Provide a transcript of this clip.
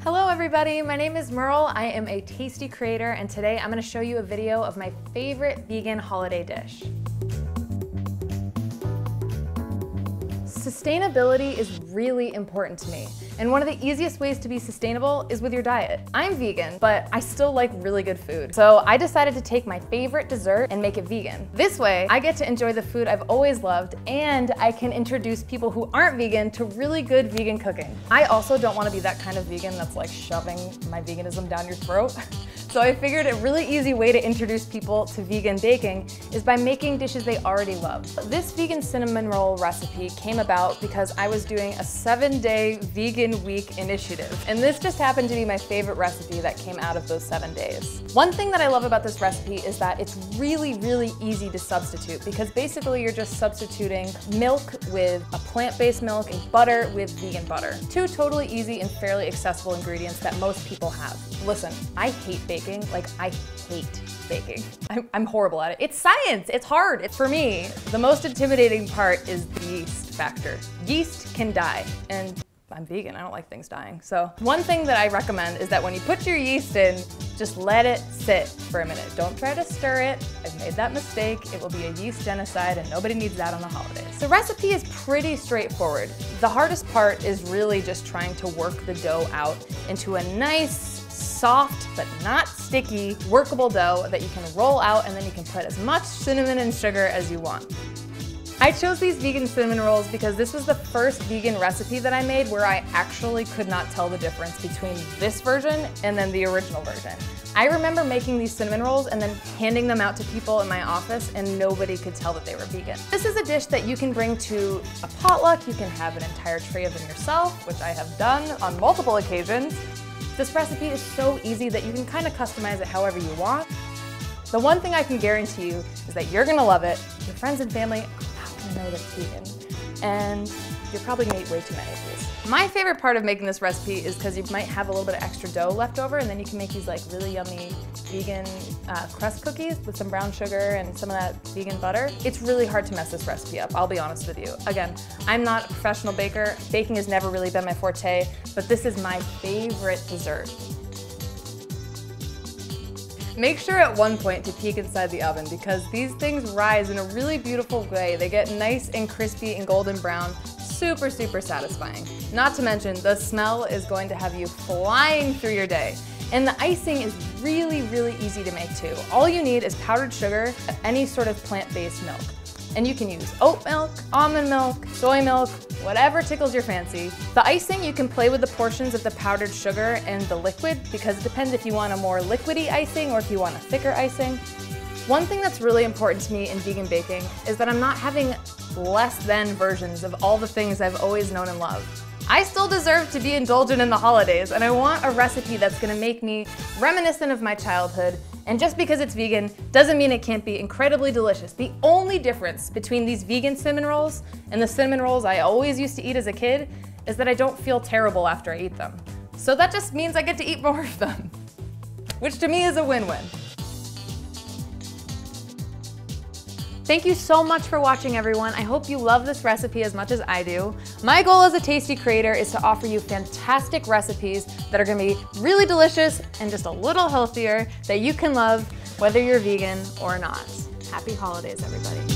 Hello everybody, my name is Merle. I am a tasty creator and today I'm going to show you a video of my favorite vegan holiday dish. Sustainability is really important to me, and one of the easiest ways to be sustainable is with your diet. I'm vegan, but I still like really good food. So I decided to take my favorite dessert and make it vegan. This way, I get to enjoy the food I've always loved, and I can introduce people who aren't vegan to really good vegan cooking. I also don't want to be that kind of vegan that's like shoving my veganism down your throat. So I figured a really easy way to introduce people to vegan baking is by making dishes they already love. This vegan cinnamon roll recipe came about because I was doing a 7-day vegan week initiative. And this just happened to be my favorite recipe that came out of those 7 days. One thing that I love about this recipe is that it's really, really easy to substitute because basically you're just substituting milk with a plant-based milk and butter with vegan butter. Two totally easy and fairly accessible ingredients that most people have. Listen, I hate baking. Like, I hate baking. I'm horrible at it. It's science, it's hard. It's for me. The most intimidating part is the yeast factor. Yeast can die, and I'm vegan, I don't like things dying. So one thing that I recommend is that when you put your yeast in, just let it sit for a minute. Don't try to stir it. I've made that mistake. It will be a yeast genocide and nobody needs that on the holidays. The recipe is pretty straightforward. The hardest part is really just trying to work the dough out into a nice, soft but not sticky, workable dough that you can roll out, and then you can put as much cinnamon and sugar as you want. I chose these vegan cinnamon rolls because this was the first vegan recipe that I made where I actually could not tell the difference between this version and then the original version. I remember making these cinnamon rolls and then handing them out to people in my office and nobody could tell that they were vegan. This is a dish that you can bring to a potluck. You can have an entire tray of them yourself, which I have done on multiple occasions. This recipe is so easy that you can kind of customize it however you want. The one thing I can guarantee you is that you're gonna love it. Your friends and family are gonna know that it's vegan. And you're probably gonna eat way too many of these. My favorite part of making this recipe is because you might have a little bit of extra dough left over, and then you can make these like really yummy vegan crust cookies with some brown sugar and some of that vegan butter. It's really hard to mess this recipe up, I'll be honest with you. Again, I'm not a professional baker. Baking has never really been my forte, but this is my favorite dessert. Make sure at one point to peek inside the oven because these things rise in a really beautiful way. They get nice and crispy and golden brown. Super, super satisfying. Not to mention, the smell is going to have you flying through your day. And the icing is really, really easy to make too. All you need is powdered sugar, any sort of plant-based milk. And you can use oat milk, almond milk, soy milk, whatever tickles your fancy. The icing, you can play with the portions of the powdered sugar and the liquid because it depends if you want a more liquidy icing or if you want a thicker icing. One thing that's really important to me in vegan baking is that I'm not having less than versions of all the things I've always known and loved. I still deserve to be indulgent in the holidays, and I want a recipe that's gonna make me reminiscent of my childhood. And just because it's vegan doesn't mean it can't be incredibly delicious. The only difference between these vegan cinnamon rolls and the cinnamon rolls I always used to eat as a kid is that I don't feel terrible after I eat them. So that just means I get to eat more of them, which to me is a win-win. Thank you so much for watching, everyone. I hope you love this recipe as much as I do. My goal as a tasty creator is to offer you fantastic recipes that are gonna be really delicious and just a little healthier that you can love whether you're vegan or not. Happy holidays, everybody.